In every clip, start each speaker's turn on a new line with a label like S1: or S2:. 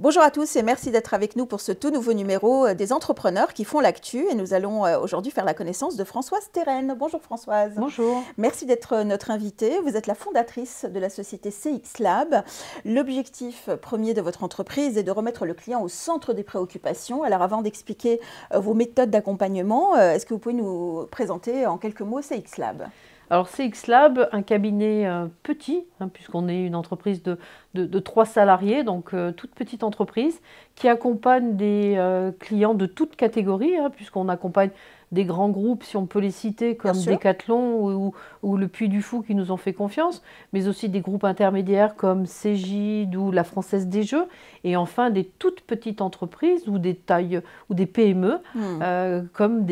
S1: Bonjour à tous et merci d'être avec nous pour ce tout nouveau numéro des entrepreneurs qui font l'actu. Et nous allons aujourd'hui faire la connaissance de Françoise Thérène. Bonjour Françoise.
S2: Bonjour.
S1: Merci d'être notre invitée. Vous êtes la fondatrice de la société CX Lab. L'objectif premier de votre entreprise est de remettre le client au centre des préoccupations. Alors avant d'expliquer vos méthodes d'accompagnement, est-ce que vous pouvez nous présenter en quelques mots CX Lab ?
S2: Alors CX Lab, un cabinet petit, puisqu'on est une entreprise de 3 salariés, donc toute petite entreprise, qui accompagne des clients de toute catégorie, puisqu'on accompagne des grands groupes, si on peut les citer, comme Decathlon ou le Puy du Fou qui nous ont fait confiance, mais aussi des groupes intermédiaires comme Cegid ou la Française des Jeux, et enfin des toutes petites entreprises ou des tailles ou des PME, comme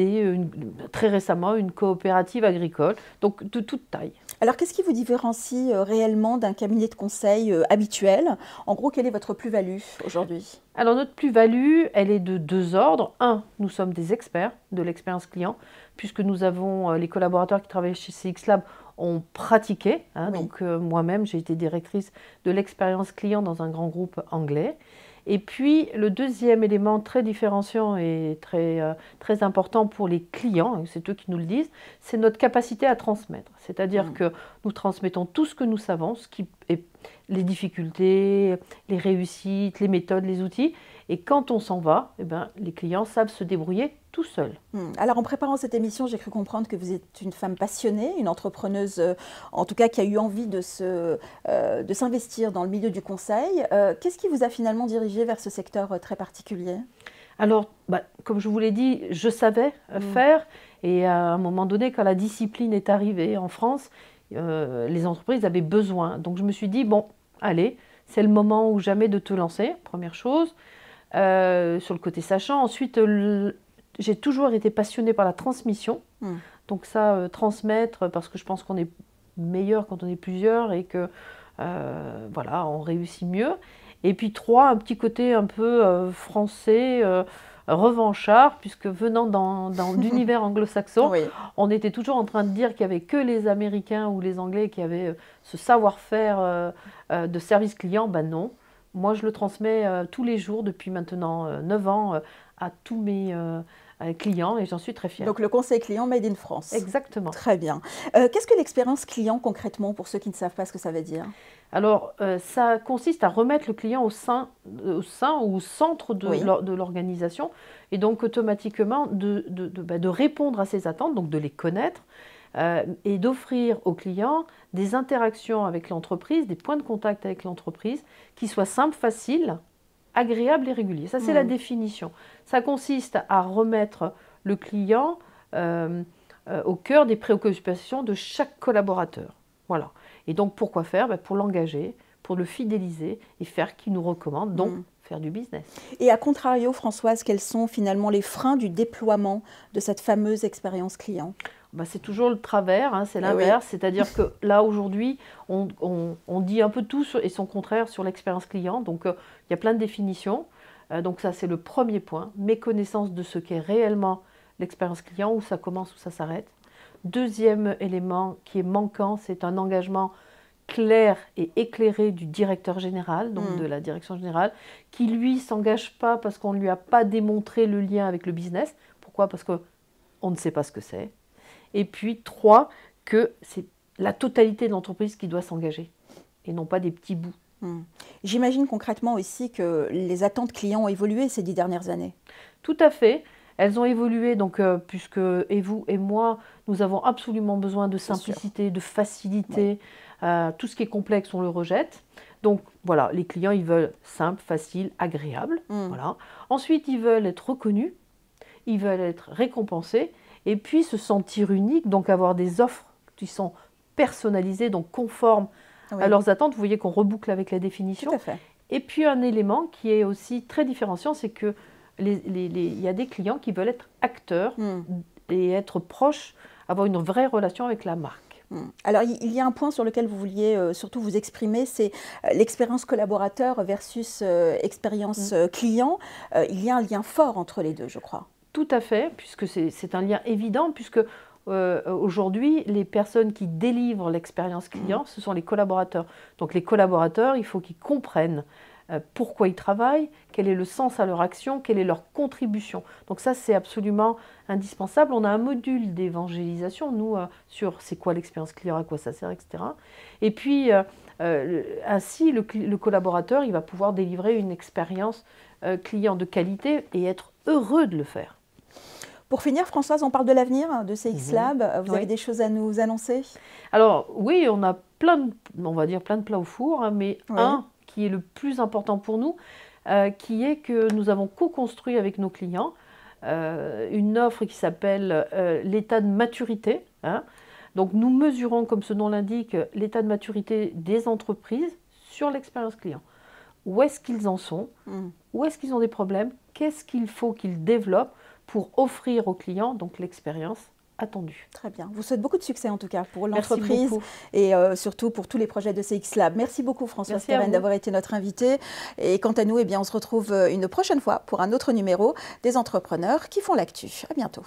S2: très récemment une coopérative agricole, donc de toute taille.
S1: Alors qu'est-ce qui vous différencie réellement d'un cabinet de conseil habituel? En gros, quelle est votre plus-value aujourd'hui?
S2: Alors notre plus-value, elle est de 2 ordres. Un, nous sommes des experts de l'expérience client, puisque nous avons les collaborateurs qui travaillent chez CX Lab ont pratiqué. Donc moi-même, j'ai été directrice de l'expérience client dans un grand groupe anglais. Et puis le deuxième élément très différenciant et très important pour les clients, c'est eux qui nous le disent, c'est notre capacité à transmettre. C'est-à-dire que nous transmettons tout ce que nous savons, ce qui est les difficultés, les réussites, les méthodes, les outils. Et quand on s'en va, les clients savent se débrouiller tout seuls.
S1: Alors en préparant cette émission, j'ai cru comprendre que vous êtes une femme passionnée, une entrepreneuse en tout cas qui a eu envie de s'investir dans le milieu du conseil. Qu'est-ce qui vous a finalement dirigé vers ce secteur très particulier ?
S2: Alors, comme je vous l'ai dit, je savais faire. Et à un moment donné, quand la discipline est arrivée en France, les entreprises avaient besoin. Donc je me suis dit, bon, allez, c'est le moment ou jamais de te lancer, première chose. Sur le côté sachant. Ensuite, j'ai toujours été passionnée par la transmission. Donc ça, transmettre, parce que je pense qu'on est meilleur quand on est plusieurs et que voilà, on réussit mieux. Et puis 3, un petit côté un peu français, revanchard, puisque venant d'univers anglo-saxon, on était toujours en train de dire qu'il n'y avait que les Américains ou les Anglais qui avaient ce savoir-faire de service client. Ben non, moi je le transmets tous les jours depuis maintenant 9 ans à tous mes clients et j'en suis très fière.
S1: Donc le conseil client made in France.
S2: Exactement.
S1: Très bien. Qu'est-ce que l'expérience client concrètement pour ceux qui ne savent pas ce que ça veut dire ?
S2: Alors ça consiste à remettre le client au sein ou au centre de l'organisation et donc automatiquement de répondre à ses attentes, donc de les connaître et d'offrir aux clients des interactions avec l'entreprise, des points de contact avec l'entreprise qui soient simples, faciles, agréable et régulier. Ça, c'est la définition. Ça consiste à remettre le client au cœur des préoccupations de chaque collaborateur. Voilà. Et donc, pourquoi faire ? Pour l'engager, pour le fidéliser et faire qu'il nous recommande, donc faire du business.
S1: Et à contrario, Françoise, quels sont finalement les freins du déploiement de cette fameuse expérience client ?
S2: C'est toujours le travers, c'est l'inverse. C'est-à-dire que là, aujourd'hui, on dit un peu tout et son contraire sur l'expérience client. Donc, il y a plein de définitions. Donc, ça, c'est le premier point. Méconnaissance de ce qu'est réellement l'expérience client, où ça commence, où ça s'arrête. Deuxième élément qui est manquant, c'est un engagement clair et éclairé du directeur général, donc de la direction générale, qui, lui, ne s'engage pas parce qu'on ne lui a pas démontré le lien avec le business. Pourquoi ? Parce qu'on ne sait pas ce que c'est. Et puis 3, que c'est la totalité de l'entreprise qui doit s'engager et non pas des petits bouts.
S1: J'imagine concrètement aussi que les attentes clients ont évolué ces 10 dernières années.
S2: Tout à fait. Elles ont évolué, donc, puisque et vous et moi, nous avons absolument besoin de simplicité, de facilité. Tout ce qui est complexe, on le rejette. Donc voilà, les clients, ils veulent simple, facile, agréable. Voilà. Ensuite, ils veulent être reconnus, ils veulent être récompensés. Et puis se sentir unique, donc avoir des offres qui sont personnalisées, donc conformes à leurs attentes. Vous voyez qu'on reboucle avec la définition.
S1: Tout à fait.
S2: Et puis un élément qui est aussi très différenciant, c'est que il y a des clients qui veulent être acteurs et être proches, avoir une vraie relation avec la marque.
S1: Alors, il y a un point sur lequel vous vouliez surtout vous exprimer, c'est l'expérience collaborateur versus expérience client. Il y a un lien fort entre les deux, je crois.
S2: Tout à fait, puisque c'est un lien évident, puisque aujourd'hui, les personnes qui délivrent l'expérience client, ce sont les collaborateurs. Donc les collaborateurs, il faut qu'ils comprennent pourquoi ils travaillent, quel est le sens à leur action, quelle est leur contribution. Donc ça, c'est absolument indispensable. On a un module d'évangélisation, nous, sur c'est quoi l'expérience client, à quoi ça sert, etc. Et puis, ainsi, le collaborateur, il va pouvoir délivrer une expérience client de qualité et être heureux de le faire.
S1: Pour finir, Françoise, on parle de l'avenir de CX Lab. Vous avez des choses à nous annoncer?
S2: Alors oui, on a on va dire plein de plats au four, hein, mais un qui est le plus important pour nous, qui est que nous avons co-construit avec nos clients une offre qui s'appelle l'état de maturité. Hein. Donc nous mesurons, comme ce nom l'indique, l'état de maturité des entreprises sur l'expérience client. Où est-ce qu'ils en sont? Où est-ce qu'ils ont des problèmes? Qu'est-ce qu'il faut qu'ils développent pour offrir aux clients donc l'expérience attendue.
S1: Très bien. Je vous souhaite beaucoup de succès en tout cas pour l'entreprise et surtout pour tous les projets de CX Lab. Merci beaucoup Françoise Perren d'avoir été notre invitée. Et quant à nous, eh bien, on se retrouve une prochaine fois pour un autre numéro des entrepreneurs qui font l'actu. À bientôt.